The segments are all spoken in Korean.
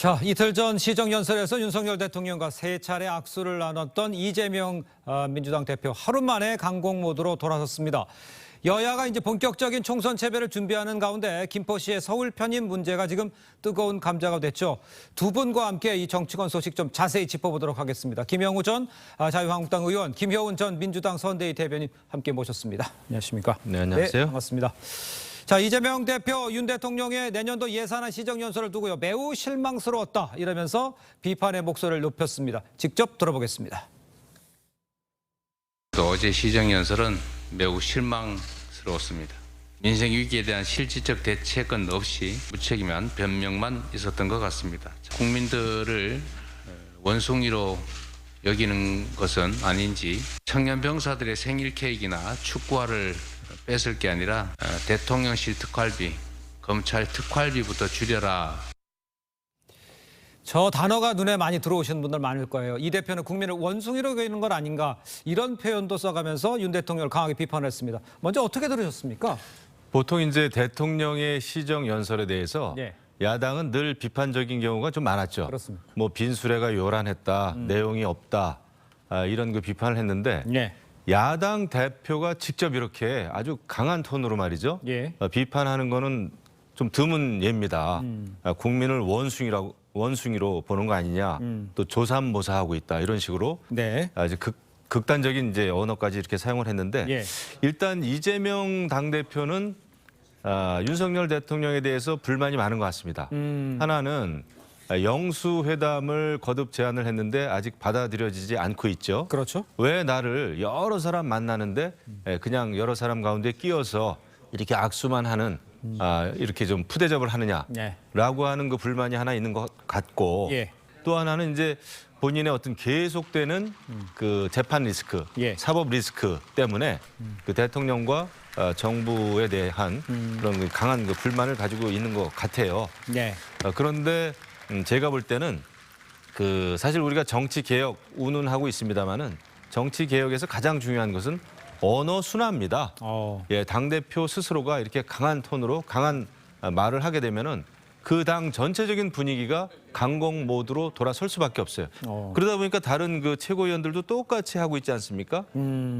자, 이틀 전 시정연설에서 윤석열 대통령과 세 차례 악수를 나눴던 이재명 민주당 대표 하루 만에 강공 모드로 돌아섰습니다. 여야가 이제 본격적인 총선 재배를 준비하는 가운데 김포시의 서울 편입 문제가 지금 뜨거운 감자가 됐죠. 두 분과 함께 이 정치권 소식 좀 자세히 짚어보도록 하겠습니다. 김영우 전 자유한국당 의원, 김효은 전 민주당 선대위 대변인 함께 모셨습니다. 안녕하십니까? 네, 안녕하세요. 네, 반갑습니다. 자, 이재명 대표, 윤 대통령의 내년도 예산안 시정연설을 두고요. 매우 실망스러웠다 이러면서 비판의 목소리를 높였습니다. 직접 들어보겠습니다. 어제 시정연설은 매우 실망스러웠습니다. 민생 위기에 대한 실질적 대책은 없이 무책임한 변명만 있었던 것 같습니다. 국민들을 원숭이로 여기는 것은 아닌지 청년 병사들의 생일 케이크나 축구화를 뺏을 게 아니라 대통령실 특활비, 검찰 특활비부터 줄여라. 저 단어가 눈에 많이 들어오시는 분들 많을 거예요. 이 대표는 국민을 원숭이로 여기는 건 아닌가 이런 표현도 써가면서 윤 대통령을 강하게 비판했습니다. 먼저 어떻게 들으셨습니까? 보통 이제 대통령의 시정 연설에 대해서 네. 야당은 늘 비판적인 경우가 좀 많았죠. 그렇습니다. 뭐 빈수레가 요란했다, 내용이 없다, 이런 그 비판을 했는데 네. 야당 대표가 직접 이렇게 아주 강한 톤으로 말이죠. 예. 비판하는 거는 좀 드문 예입니다. 국민을 원숭이로 보는 거 아니냐, 또 조삼모사하고 있다 이런 식으로 네. 아주 극단적인 이제 언어까지 이렇게 사용을 했는데 예. 일단 이재명 당대표는 윤석열 대통령에 대해서 불만이 많은 것 같습니다. 하나는 영수회담을 거듭 제안을 했는데 아직 받아들여지지 않고 있죠. 그렇죠. 왜 나를 여러 사람 만나는데 그냥 여러 사람 가운데 끼어서 이렇게 악수만 하는 이렇게 좀 푸대접을 하느냐라고 네. 하는 그 불만이 하나 있는 것 같고 예. 또 하나는 이제 본인의 어떤 계속되는 그 재판 리스크, 예. 사법 리스크 때문에 그 대통령과 정부에 대한 그런 강한 그 불만을 가지고 있는 것 같아요. 네. 그런데 제가 볼 때는 그 사실 우리가 정치 개혁 운운하고 있습니다만은 정치 개혁에서 가장 중요한 것은 언어 순화입니다. 예, 당 대표 스스로가 이렇게 강한 톤으로 강한 말을 하게 되면은 그 당 전체적인 분위기가 강공 모드로 돌아설 수밖에 없어요. 그러다 보니까 다른 그 최고위원들도 똑같이 하고 있지 않습니까?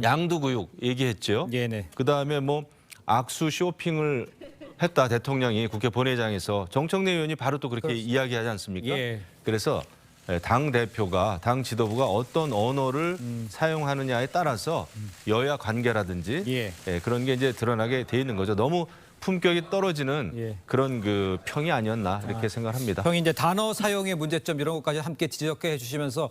양두구육 얘기했죠. 네네. 그다음에 뭐 악수 쇼핑을 했다 대통령이 국회 본회의장에서 정청래 의원이 바로 또 그렇게 이야기하지 않습니까? 예. 그래서 당 대표가 당 지도부가 어떤 언어를 사용하느냐에 따라서 여야 관계라든지 예. 그런 게 이제 드러나게 돼 있는 거죠. 너무 품격이 떨어지는 예. 그런 그 평이 아니었나 이렇게 생각합니다. 형이 이제 단어 사용의 문제점 이런 것까지 함께 지적해 해주시면서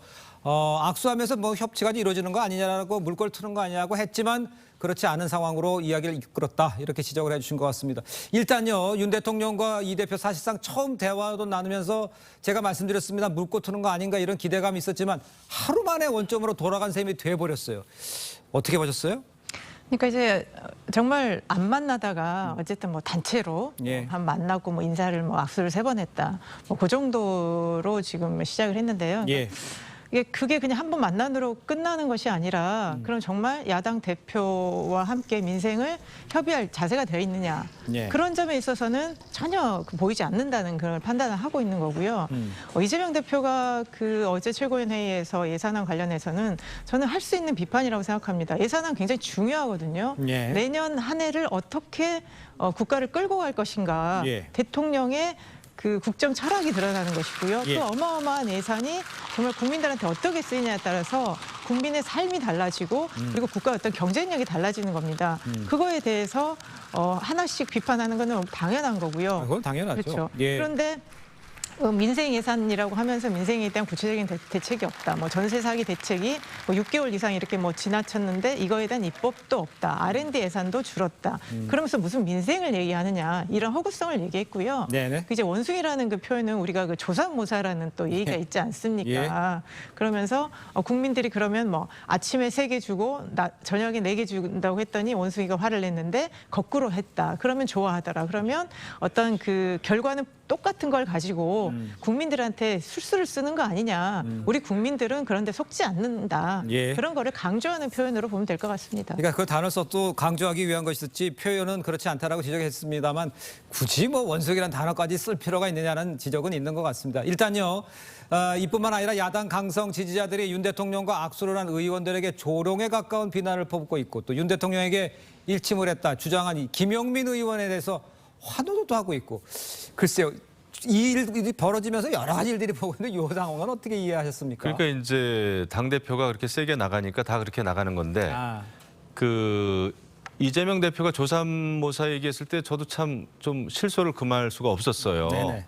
악수하면서 뭐 협치가 이루어지는 거 아니냐라고 물꼬를 트는 거 아니냐고 했지만 그렇지 않은 상황으로 이야기를 이끌었다 이렇게 지적을 해주신 것 같습니다. 일단요 윤 대통령과 이 대표 사실상 처음 대화도 나누면서 제가 말씀드렸습니다. 물꼬 트는 거 아닌가 이런 기대감이 있었지만 하루 만에 원점으로 돌아간 셈이 돼버렸어요. 어떻게 보셨어요? 그러니까 이제 정말 안 만나다가 어쨌든 뭐 단체로 예. 한 만나고 뭐 인사를 뭐 악수를 3번 했다. 뭐 그 정도로 지금 시작을 했는데요. 예. 그게 그냥 한 번 만남으로 끝나는 것이 아니라 그럼 정말 야당 대표와 함께 민생을 협의할 자세가 되어 있느냐. 예. 그런 점에 있어서는 전혀 보이지 않는다는 그런 판단을 하고 있는 거고요. 이재명 대표가 그 어제 최고위원 회의에서 예산안 관련해서는 저는 할 수 있는 비판이라고 생각합니다. 예산안 굉장히 중요하거든요. 예. 내년 한 해를 어떻게 국가를 끌고 갈 것인가. 예. 대통령의 그 국정 철학이 드러나는 것이고요. 예. 또 어마어마한 예산이 정말 국민들한테 어떻게 쓰이냐에 따라서 국민의 삶이 달라지고 그리고 국가의 어떤 경쟁력이 달라지는 겁니다. 그거에 대해서 하나씩 비판하는 것은 당연한 거고요. 그건 당연하죠. 그렇죠. 예. 그런데 민생 예산이라고 하면서 민생에 대한 구체적인 대책이 없다. 뭐 전세 사기 대책이 뭐 6개월 이상 이렇게 뭐 지나쳤는데 이거에 대한 입법도 없다. R&D 예산도 줄었다. 그러면서 무슨 민생을 얘기하느냐 이런 허구성을 얘기했고요. 네네. 이제 원숭이라는 그 표현은 우리가 그 조삼모사라는 또 얘기가 있지 않습니까? 그러면서 국민들이 그러면 뭐 아침에 3개 주고 저녁에 4개 준다고 했더니 원숭이가 화를 냈는데 거꾸로 했다. 그러면 좋아하더라. 그러면 어떤 그 결과는 똑같은 걸 가지고 국민들한테 술수를 쓰는 거 아니냐. 우리 국민들은 그런데 속지 않는다. 예. 그런 거를 강조하는 표현으로 보면 될 것 같습니다. 그러니까 그 단어 써도 강조하기 위한 것이었지 표현은 그렇지 않다라고 지적했습니다만 굳이 뭐 원숙이라는 단어까지 쓸 필요가 있느냐는 지적은 있는 것 같습니다. 일단요. 이뿐만 아니라 야당 강성 지지자들이 윤 대통령과 악수를 한 의원들에게 조롱에 가까운 비난을 퍼붓고 있고 또 윤 대통령에게 일침을 했다 주장한 이 김용민 의원에 대해서 환호도 하고 있고 글쎄요. 이 일이 벌어지면서 여러 가지 일들이 보고 있는데 이 상황은 어떻게 이해하셨습니까? 그러니까 이제 당대표가 그렇게 세게 나가니까 다 그렇게 나가는 건데 그 이재명 대표가 조삼모사 얘기했을 때 저도 참 좀 실소를 금할 수가 없었어요. 네네.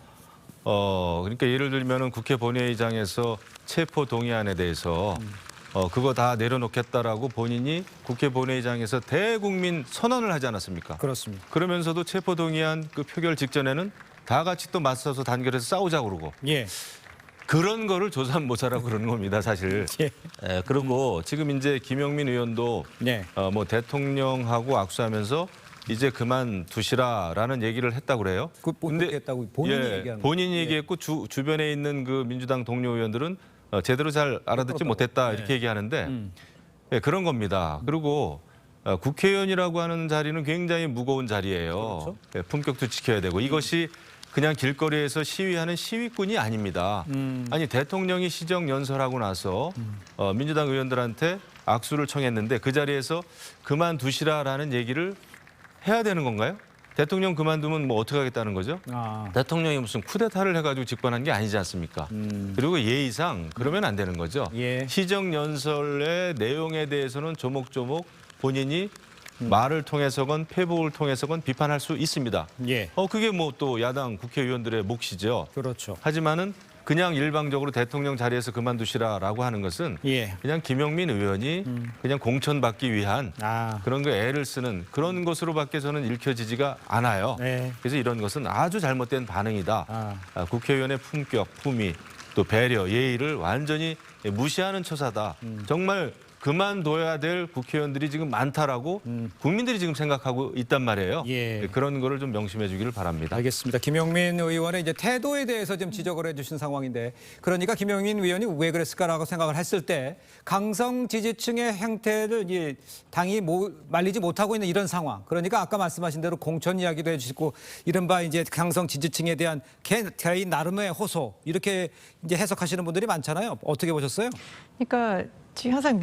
그러니까 예를 들면은 국회 본회의장에서 체포 동의안에 대해서 그거 다 내려놓겠다라고 본인이 국회 본회의장에서 대국민 선언을 하지 않았습니까? 그렇습니다. 그러면서도 체포 동의안 그 표결 직전에는 다 같이 또 맞서서 단결해서 싸우자고 그러고 예. 그런 거를 조삼모사라고 그러는 겁니다, 사실. 예. 그리고 지금 이제 김용민 의원도 네. 뭐 대통령하고 악수하면서 이제 그만두시라라는 얘기를 했다고 그래요. 그 못했다고 본인이 예, 얘기한 본인이 거예요. 얘기했고 주변에 있는 그 민주당 동료 의원들은 제대로 잘 알아듣지 못했다 이렇게 얘기하는데 예, 그런 겁니다. 그리고 국회의원이라고 하는 자리는 굉장히 무거운 자리예요. 그렇죠. 예, 품격도 지켜야 되고 이것이 그냥 길거리에서 시위하는 시위꾼이 아닙니다. 아니 대통령이 시정 연설하고 나서 민주당 의원들한테 악수를 청했는데 그 자리에서 그만두시라라는 얘기를 해야 되는 건가요? 대통령 그만두면 뭐 어떻게 하겠다는 거죠? 대통령이 무슨 쿠데타를 해가지고 집권한 게 아니지 않습니까? 그리고 예의상 그러면 안 되는 거죠. 예. 시정 연설의 내용에 대해서는 조목조목 본인이 말을 통해서건 페북을 통해서건 비판할 수 있습니다. 예. 그게 뭐 또 야당 국회의원들의 몫이죠. 그렇죠. 하지만은 그냥 일방적으로 대통령 자리에서 그만두시라라고 하는 것은 예. 그냥 김용민 의원이 그냥 공천받기 위한 그런 거 애를 쓰는 그런 것으로밖에 저는 읽혀지지가 않아요. 네. 그래서 이런 것은 아주 잘못된 반응이다. 국회의원의 품격, 품위, 또 배려, 예의를 완전히 무시하는 처사다. 정말 그만둬야 될 국회의원들이 지금 많다라고 국민들이 지금 생각하고 있단 말이에요. 예. 그런 거를 좀 명심해 주기를 바랍니다. 알겠습니다. 김용민 의원의 이제 태도에 대해서 좀 지적을 해주신 상황인데, 그러니까 김용민 의원이 왜 그랬을까라고 생각을 했을 때 강성 지지층의 행태를 이제 당이 말리지 못하고 있는 이런 상황. 그러니까 아까 말씀하신 대로 공천 이야기도 해주시고 이른바 이제 강성 지지층에 대한 개인 나름의 호소 이렇게 이제 해석하시는 분들이 많잖아요. 어떻게 보셨어요? 그러니까 지금 항상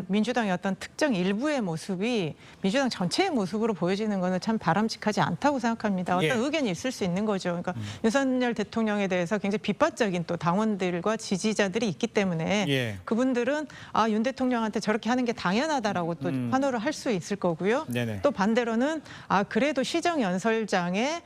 민주당의 어떤 특정 일부의 모습이 민주당 전체의 모습으로 보여지는 것은 참 바람직하지 않다고 생각합니다. 어떤 예. 의견이 있을 수 있는 거죠. 그러니까 윤석열 대통령에 대해서 굉장히 비판적인 또 당원들과 지지자들이 있기 때문에 예. 그분들은 윤 대통령한테 저렇게 하는 게 당연하다라고 또 환호를 할 수 있을 거고요. 네네. 또 반대로는 그래도 시정연설장에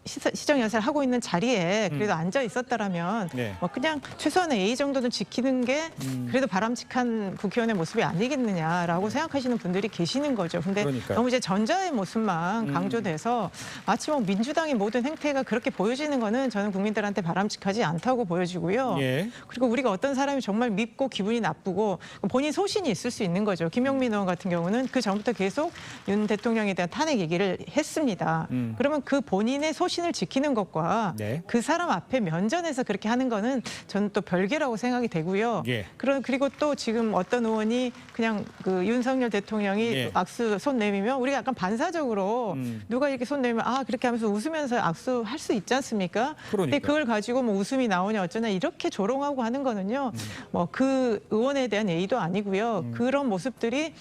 시정연설 하고 있는 자리에 그래도 앉아 있었다라면 네. 뭐 그냥 최소한의 예의 정도는 지키는 게 그래도 바람직한 국회의원의 모습이 아니겠느냐라고 생각하시는 분들이 계시는 거죠. 근데 그러니까요. 너무 이제 전자의 모습만 강조돼서 마치 뭐 민주당의 모든 행태가 그렇게 보여지는 거는 저는 국민들한테 바람직하지 않다고 보여지고요. 예. 그리고 우리가 어떤 사람이 정말 밉고 기분이 나쁘고 본인 소신이 있을 수 있는 거죠. 김용민 의원 같은 경우는 그 전부터 계속 윤 대통령에 대한 탄핵 얘기를 했습니다. 그러면 그 본인의 소신을 지키는 것과 네. 그 사람 앞에 면전에서 그렇게 하는 거는 저는 또 별개라고 생각이 되고요. 예. 그리고 또 지금 어떤 의원이 그냥 그 윤석열 대통령이 예. 악수 손 내밀면 우리가 약간 반사적으로 누가 이렇게 손 내밀면 그렇게 하면서 웃으면서 악수할 수 있지 않습니까? 근데 그러니까요. 그걸 가지고 뭐 웃음이 나오냐 어쩌냐 이렇게 조롱하고 하는 거는요. 뭐 그 의원에 대한 예의도 아니고요. 그런 모습들이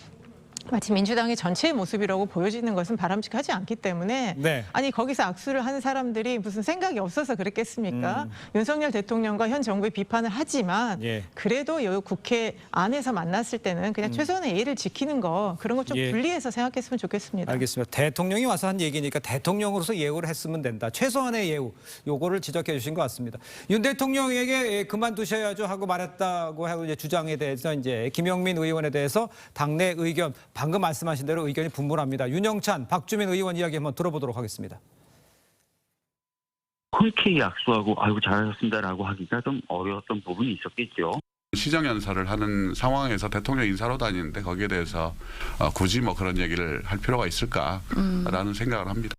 마치 민주당의 전체의 모습이라고 보여지는 것은 바람직하지 않기 때문에 네. 아니 거기서 악수를 하는 사람들이 무슨 생각이 없어서 그랬겠습니까? 윤석열 대통령과 현 정부의 비판을 하지만 예. 그래도 요 국회 안에서 만났을 때는 그냥 최소한의 예의를 지키는 거 그런 거 좀 예. 분리해서 생각했으면 좋겠습니다. 알겠습니다. 대통령이 와서 한 얘기니까 대통령으로서 예우를 했으면 된다. 최소한의 예우, 요거를 지적해 주신 것 같습니다. 윤 대통령에게 그만두셔야죠 하고 말했다고 하고 이제 주장에 대해서 이제 김용민 의원에 대해서 당내 의견 방금 말씀하신 대로 의견이 분분합니다. 윤영찬, 박주민 의원 이야기 한번 들어보도록 하겠습니다. 흔쾌히 악수하고 아이고 잘하셨습니다라고 하기가 좀 어려웠던 부분이 있었겠죠. 시정연설을 하는 상황에서 대통령 인사로 다니는데 거기에 대해서 굳이 뭐 그런 얘기를 할 필요가 있을까라는 생각을 합니다.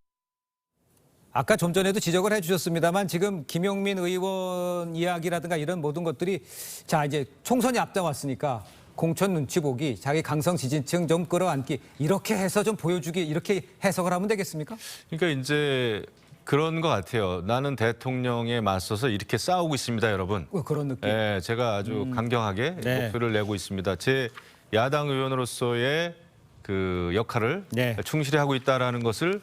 아까 좀 전에도 지적을 해주셨습니다만 지금 김용민 의원 이야기라든가 이런 모든 것들이 자 이제 총선이 앞다왔으니까 공천 눈치 보기, 자기 강성 지지층 좀 끌어안기 이렇게 해서 좀 보여주기 이렇게 해석을 하면 되겠습니까? 그러니까 이제 그런 것 같아요. 나는 대통령에 맞서서 이렇게 싸우고 있습니다, 여러분. 그런 느낌. 예, 제가 아주 강경하게 네. 목소리를 내고 있습니다. 제 야당 의원으로서의 그 역할을 네. 충실히 하고 있다라는 것을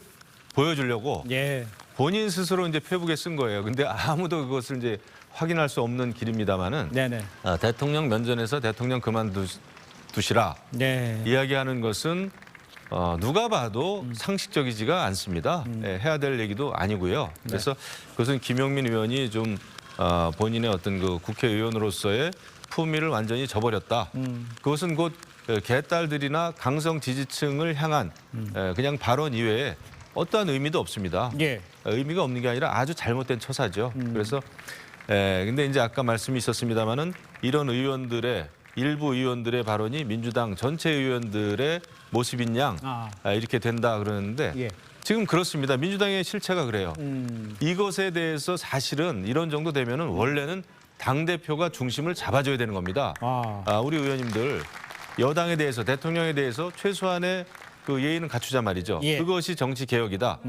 보여주려고 예. 본인 스스로 이제 페북에 쓴 거예요. 근데 아무도 그것을 이제 확인할 수 없는 길입니다만은 네네. 대통령 면전에서 대통령 그만두시라 네. 이야기하는 것은 누가 봐도 상식적이지가 않습니다. 예, 해야 될 얘기도 아니고요. 그래서 그것은 김용민 의원이 좀 본인의 어떤 그 국회의원으로서의 품위를 완전히 저버렸다. 그것은 곧 개딸들이나 강성 지지층을 향한 그냥 발언 이외에 어떠한 의미도 없습니다. 예. 의미가 없는 게 아니라 아주 잘못된 처사죠. 그래서 근데 이제 아까 말씀이 있었습니다마는 이런 의원들의 일부 의원들의 발언이 민주당 전체 의원들의 모습인 양 이렇게 된다 그러는데 예. 지금 그렇습니다. 민주당의 실체가 그래요. 이것에 대해서 사실은 이런 정도 되면은 원래는 당 대표가 중심을 잡아줘야 되는 겁니다. 우리 의원님들 여당에 대해서 대통령에 대해서 최소한의 그 예의는 갖추자 말이죠. 예. 그것이 정치 개혁이다.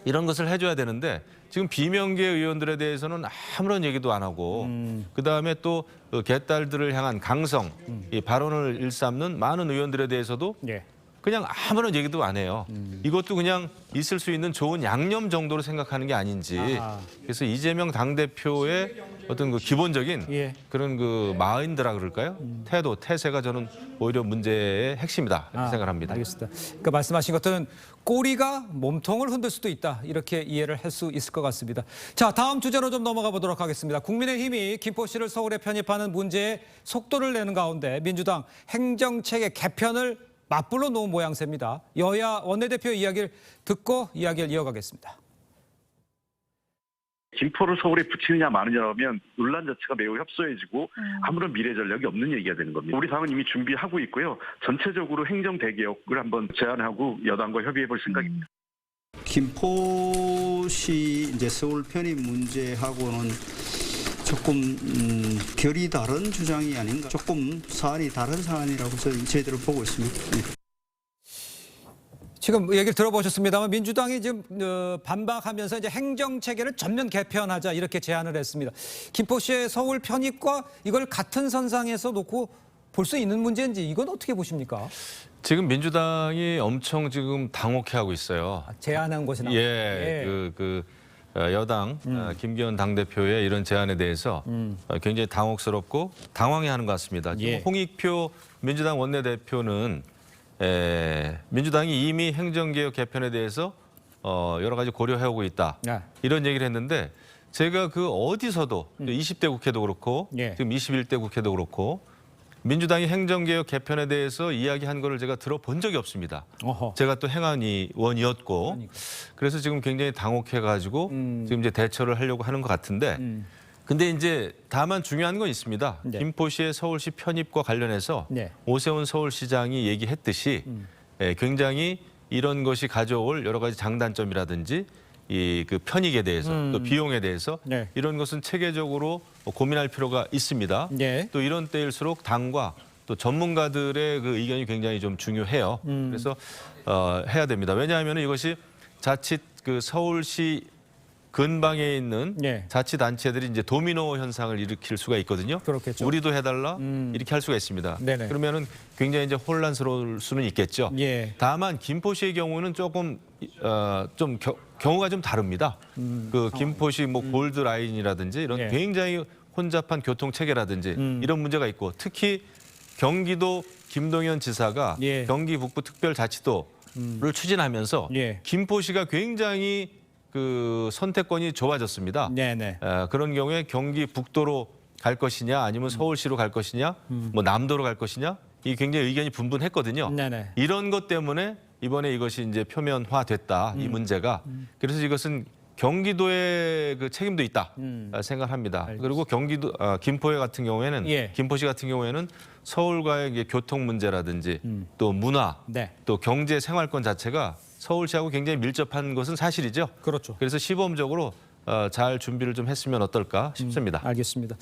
이런 것을 해줘야 되는데 지금 비명계 의원들에 대해서는 아무런 얘기도 안 하고 그다음에 또 그 개딸들을 향한 강성 이 발언을 일삼는 많은 의원들에 대해서도 예. 그냥 아무런 얘기도 안 해요. 이것도 그냥 있을 수 있는 좋은 양념 정도로 생각하는 게 아닌지. 그래서 이재명 당대표의 어떤 그 기본적인 예. 그런 그 마인드라 그럴까요? 태도, 태세가 저는 오히려 문제의 핵심이다 이렇게 생각합니다. 알겠습니다. 그러니까 말씀하신 것들은 꼬리가 몸통을 흔들 수도 있다. 이렇게 이해를 할 수 있을 것 같습니다. 자, 다음 주제로 좀 넘어가 보도록 하겠습니다. 국민의힘이 김포시를 서울에 편입하는 문제에 속도를 내는 가운데 민주당 행정체계 개편을 맞불러 놓은 모양새입니다. 여야 원내대표 이야기를 듣고 이야기를 이어가겠습니다. 김포를 서울에 붙이느냐 마느냐라면 논란 자체가 매우 협소해지고 아무런 미래 전략이 없는 얘기가 되는 겁니다. 우리 당은 이미 준비하고 있고요. 전체적으로 행정 대개혁을 한번 제안하고 여당과 협의해 볼 생각입니다. 김포시 이제 서울 편입 문제하고는 조금 결이 다른 주장이 아닌가. 조금 사안이 다른 사안이라고 저희들은 보고 있습니다. 네. 지금 얘기를 들어보셨습니다만 민주당이 지금 반박하면서 이제 행정 체계를 전면 개편하자 이렇게 제안을 했습니다. 김포시의 서울 편입과 이걸 같은 선상에서 놓고 볼 수 있는 문제인지 이건 어떻게 보십니까? 지금 민주당이 엄청 지금 당혹해하고 있어요. 제안한 것이나. 예, 여당 김기현 당대표의 이런 제안에 대해서 굉장히 당혹스럽고 당황해하는 것 같습니다. 지금 예. 홍익표 민주당 원내대표는 민주당이 이미 행정개혁 개편에 대해서 여러 가지 고려해오고 있다. 이런 얘기를 했는데 제가 그 어디서도 20대 국회도 그렇고 예. 지금 21대 국회도 그렇고 민주당이 행정개혁 개편에 대해서 이야기한 거를 제가 들어본 적이 없습니다. 어허. 제가 또 행안위원이었고 그래서 지금 굉장히 당혹해가지고 지금 이제 대처를 하려고 하는 것 같은데 근데 이제 다만 중요한 건 있습니다. 네. 김포시의 서울시 편입과 관련해서 네. 오세훈 서울시장이 얘기했듯이 굉장히 이런 것이 가져올 여러 가지 장단점이라든지 이 그 편익에 대해서 또 비용에 대해서 네. 이런 것은 체계적으로 고민할 필요가 있습니다. 네. 또 이런 때일수록 당과 또 전문가들의 그 의견이 굉장히 좀 중요해요. 그래서 해야 됩니다. 왜냐하면 이것이 자칫 그 서울시 근방에 있는 네. 자치단체들이 이제 도미노 현상을 일으킬 수가 있거든요. 그렇겠죠. 우리도 해달라 이렇게 할 수가 있습니다. 네네. 그러면은 굉장히 이제 혼란스러울 수는 있겠죠. 예. 다만 김포시의 경우는 조금 좀 경우가 좀 다릅니다. 그 김포시 뭐 골드 라인이라든지 이런 예. 굉장히 혼잡한 교통 체계라든지 이런 문제가 있고 특히 경기도 김동연 지사가 예. 경기 북부 특별자치도를 추진하면서 예. 김포시가 굉장히 그 선택권이 좁아졌습니다. 네네. 그런 경우에 경기 북도로 갈 것이냐 아니면 서울시로 갈 것이냐 뭐 남도로 갈 것이냐 이 굉장히 의견이 분분했거든요. 네네. 이런 것 때문에 이번에 이것이 이제 표면화됐다 이 문제가 그래서 이것은 경기도의 그 책임도 있다 생각합니다. 그리고 경기도 김포에 같은 경우에는 예. 김포시 같은 경우에는 서울과의 이게 교통 문제라든지 또 문화 네. 또 경제 생활권 자체가 서울시하고 굉장히 밀접한 것은 사실이죠. 그렇죠. 그래서 시범적으로 잘 준비를 좀 했으면 어떨까 싶습니다. 알겠습니다.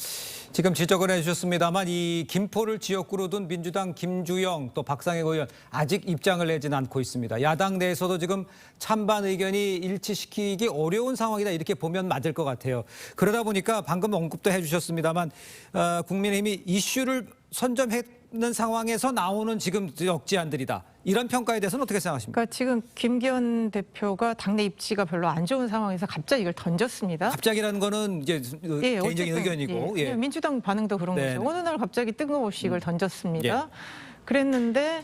지금 지적을 해주셨습니다만 이 김포를 지역구로 둔 민주당 김주영 또 박상혁 의원 아직 입장을 내지는 않고 있습니다. 야당 내에서도 지금 찬반 의견이 일치시키기 어려운 상황이다 이렇게 보면 맞을 것 같아요. 그러다 보니까 방금 언급도 해주셨습니다만 국민의힘이 이슈를 선점했는 상황에서 나오는 지금 역지안들이다. 이런 평가에 대해서는 어떻게 생각하십니까? 그러니까 지금 김기현 대표가 당내 입지가 별로 안 좋은 상황에서 갑자기 이걸 던졌습니다. 갑자기라는 거는 이제 예, 개인적인 어쨌든, 의견이고. 예. 민주당 반응도 그런 네, 거죠. 네. 어느 날 갑자기 뜬금없이 이걸 던졌습니다. 예. 그랬는데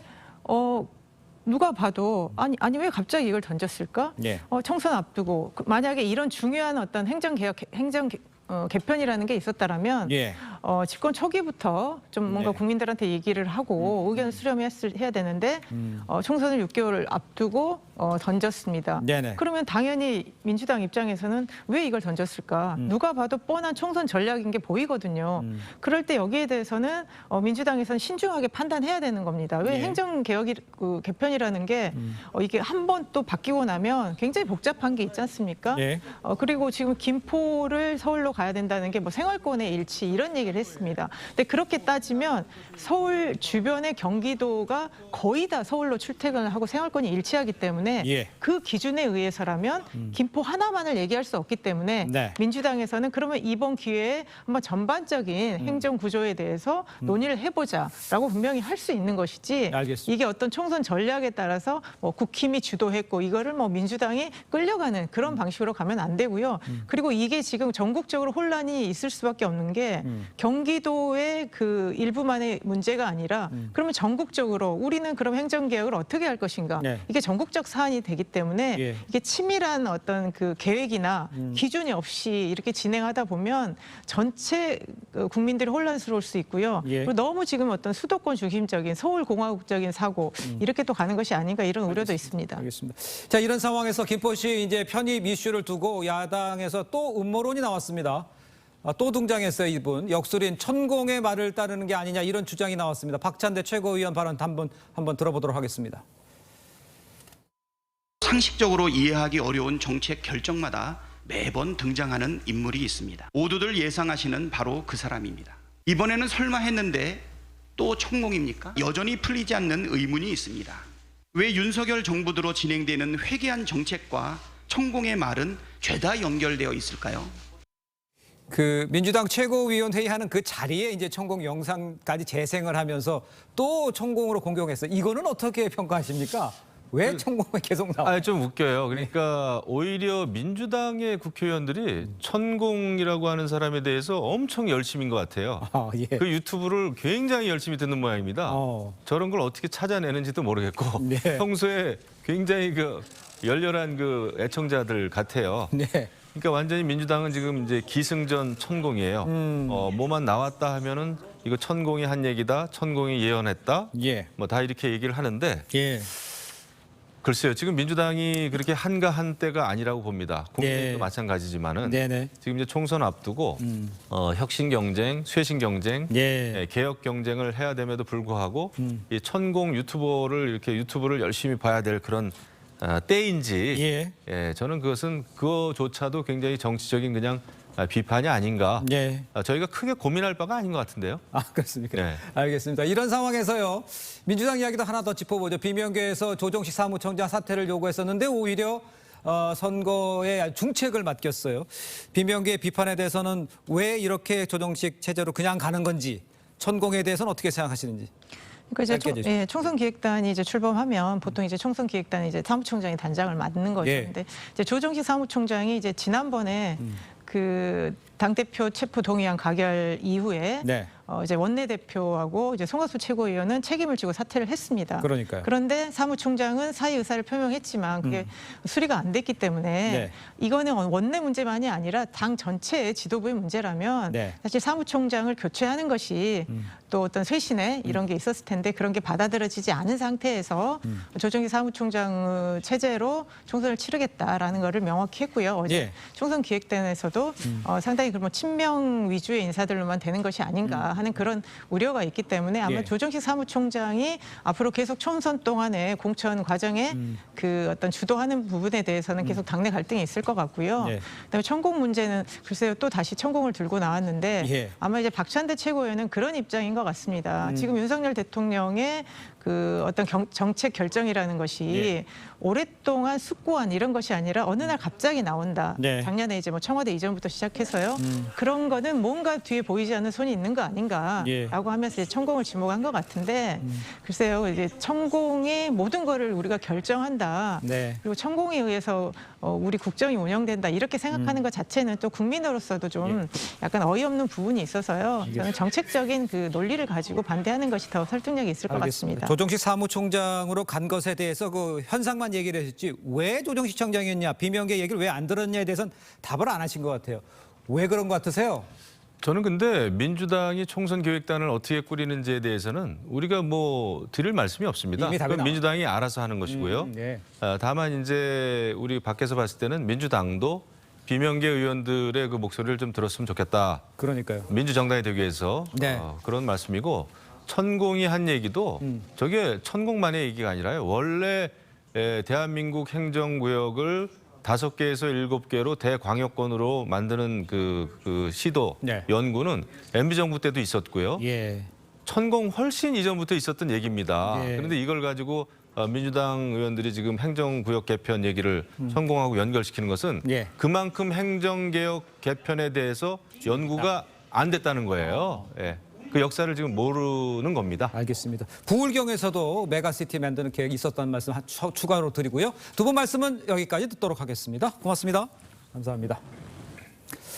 누가 봐도 아니 왜 갑자기 이걸 던졌을까? 예. 총선 앞두고 만약에 이런 중요한 어떤 개편이라는 게 있었다라면 예. 집권 초기부터 좀 뭔가 네. 국민들한테 얘기를 하고 의견 수렴해야 되는데 총선을 6개월 앞두고 던졌습니다. 네네. 그러면 당연히 민주당 입장에서는 왜 이걸 던졌을까? 누가 봐도 뻔한 총선 전략인 게 보이거든요. 그럴 때 여기에 대해서는 민주당에서는 신중하게 판단해야 되는 겁니다. 왜 예. 행정개혁이 개편이라는 게 이게 한 번 또 바뀌고 나면 굉장히 복잡한 게 있지 않습니까? 예. 그리고 지금 김포를 서울로 가야 된다는 게 뭐 생활권의 일치 이런 얘기를 했습니다. 근데 그렇게 따지면 서울 주변의 경기도가 거의 다 서울로 출퇴근을 하고 생활권이 일치하기 때문에 예. 그 기준에 의해서라면 김포 하나만을 얘기할 수 없기 때문에 네. 민주당에서는 그러면 이번 기회에 한번 전반적인 행정 구조에 대해서 논의를 해보자라고 분명히 할 수 있는 것이지 알겠습니다. 이게 어떤 총선 전략에 따라서 뭐 국힘이 주도했고 이거를 뭐 민주당이 끌려가는 그런 방식으로 가면 안 되고요. 그리고 이게 지금 전국적으로 혼란이 있을 수밖에 없는 게 경기도의 그 일부만의 문제가 아니라 그러면 전국적으로 우리는 그럼 행정개혁을 어떻게 할 것인가? 네. 이게 전국적 사안이 되기 때문에 예. 이게 치밀한 어떤 그 계획이나 기준이 없이 이렇게 진행하다 보면 전체 국민들이 혼란스러울 수 있고요. 예. 그리고 너무 지금 어떤 수도권 중심적인 서울공화국적인 사고 이렇게 또 가는 것이 아닌가 이런 우려도 있습니다. 알겠습니다. 자, 이런 상황에서 김포시 이제 편입 이슈를 두고 야당에서 또 음모론이 나왔습니다. 또 등장했어요, 이분. 역술인 천공의 말을 따르는 게 아니냐 이런 주장이 나왔습니다. 박찬대 최고위원 발언 한번 들어보도록 하겠습니다. 상식적으로 이해하기 어려운 정책 결정마다 매번 등장하는 인물이 있습니다. 모두들 예상하시는 바로 그 사람입니다. 이번에는 설마 했는데 또 천공입니까? 여전히 풀리지 않는 의문이 있습니다. 왜 윤석열 정부 들어 진행되는 회개한 정책과 천공의 말은 죄다 연결되어 있을까요? 그 민주당 최고위원 회의하는 그 자리에 이제 천공 영상까지 재생을 하면서 또 천공으로 공격했어요. 이거는 어떻게 평가하십니까? 왜 천공에 계속 나와요? 좀 웃겨요. 그러니까 오히려 민주당의 국회의원들이 천공이라고 하는 사람에 대해서 엄청 열심인 것 같아요. 예. 그 유튜브를 굉장히 열심히 듣는 모양입니다. 저런 걸 어떻게 찾아내는지도 모르겠고 네. 평소에 굉장히 그 열렬한 그 애청자들 같아요. 네. 그러니까 완전히 민주당은 지금 이제 기승전 천공이에요. 뭐만 나왔다 하면은 이거 천공이 한 얘기다, 천공이 예언했다, 예. 뭐 다 이렇게 얘기를 하는데. 예. 글쎄요. 지금 민주당이 그렇게 한가한 때가 아니라고 봅니다. 국민도 네. 마찬가지지만은 네네. 지금 이제 총선 앞두고 혁신 경쟁, 쇄신 경쟁, 예. 개혁 경쟁을 해야 됨에도 불구하고 이 천공 유튜버를 이렇게 유튜브를 열심히 봐야 될 그런 때인지 저는 그거조차도 굉장히 정치적인 그냥 비판이 아닌가. 예. 저희가 크게 고민할 바가 아닌 것 같은데요. 그렇습니까? 네. 알겠습니다. 이런 상황에서요. 민주당 이야기도 하나 더 짚어보죠. 비명계에서 조정식 사무총장 사퇴를 요구했었는데 오히려 선거에 중책을 맡겼어요. 비명계의 비판에 대해서는 왜 이렇게 조정식 체제로 그냥 가는 건지, 천공에 대해서는 어떻게 생각하시는지. 그러니까 이제 총선기획단이 이제 출범하면 보통 이제 총선기획단이 이제 사무총장이 단장을 맡는 거죠. 예. 근데 이제 조정식 사무총장이 이제 지난번에 그 당대표 체포 동의안 가결 이후에 네. 이제 원내대표하고 이제 송하수 최고위원은 책임을 지고 사퇴를 했습니다. 그러니까요. 그런데 사무총장은 사의 의사를 표명했지만 그게 수리가 안 됐기 때문에 네. 이거는 원내 문제만이 아니라 당 전체의 지도부의 문제라면 네. 사실 사무총장을 교체하는 것이 또 어떤 쇄신에 이런 게 있었을 텐데 그런 게 받아들여지지 않은 상태에서 조정식 사무총장 체제로 총선을 치르겠다라는 거를 명확히 했고요. 어제 예. 총선 기획단에서도 상당히 그러면 친명 위주의 인사들로만 되는 것이 아닌가 하는 그런 우려가 있기 때문에 아마 예. 조정식 사무총장이 앞으로 계속 총선 동안에 공천 과정에 그 어떤 주도하는 부분에 대해서는 계속 당내 갈등이 있을 것 같고요. 예. 그다음에 천공 문제는 글쎄요 또 다시 천공을 들고 나왔는데 예. 아마 이제 박찬대 최고위원은 그런 입장인 것 같습니다. 지금 윤석열 대통령의 그 어떤 정책 결정이라는 것이 예. 오랫동안 숙고한 이런 것이 아니라 어느 날 갑자기 나온다. 네. 작년에 이제 뭐 청와대 이전부터 시작해서요. 그런 거는 뭔가 뒤에 보이지 않는 손이 있는 거 아닌가라고 예. 하면서 이제 천공을 지목한 것 같은데 글쎄요 이제 천공이 모든 거를 우리가 결정한다. 네. 그리고 천공에 의해서 우리 국정이 운영된다 이렇게 생각하는 것 자체는 또 국민으로서도 좀 약간 어이없는 부분이 있어서요. 저는 정책적인 그 논리를 가지고 반대하는 것이 더 설득력이 있을 것 같습니다. 조정식 사무총장으로 간 것에 대해서 그 현상만 얘기를 하셨지 왜 조정식 청장이었냐, 비명계 얘기를 왜 안 들었냐에 대해서는 답을 안 하신 것 같아요. 왜 그런 것 같으세요? 저는 근데 민주당이 총선 기획단을 어떻게 꾸리는지에 대해서는 우리가 뭐 드릴 말씀이 없습니다. 이미 답이 그건 민주당이 알아서 하는 것이고요. 네. 다만 이제 우리 밖에서 봤을 때는 민주당도 비명계 의원들의 그 목소리를 좀 들었으면 좋겠다. 그러니까요. 민주정당이 되기 위해서 네. 그런 말씀이고 천공이 한 얘기도 저게 천공만의 얘기가 아니라요. 원래 대한민국 행정구역을 5개에서 7개로 대광역권으로 만드는 그 시도 네. 연구는 MB 정부 때도 있었고요. 예. 천공 훨씬 이전부터 있었던 얘기입니다. 예. 그런데 이걸 가지고 민주당 의원들이 지금 행정구역 개편 얘기를 천공하고 연결시키는 것은 예. 그만큼 행정개혁 개편에 대해서 연구가 안 됐다는 거예요. 예. 그 역사를 지금 모르는 겁니다. 알겠습니다. 부울경에서도 메가시티 만드는 계획이 있었다는 말씀 추가로 드리고요. 두 분 말씀은 여기까지 듣도록 하겠습니다. 고맙습니다. 감사합니다.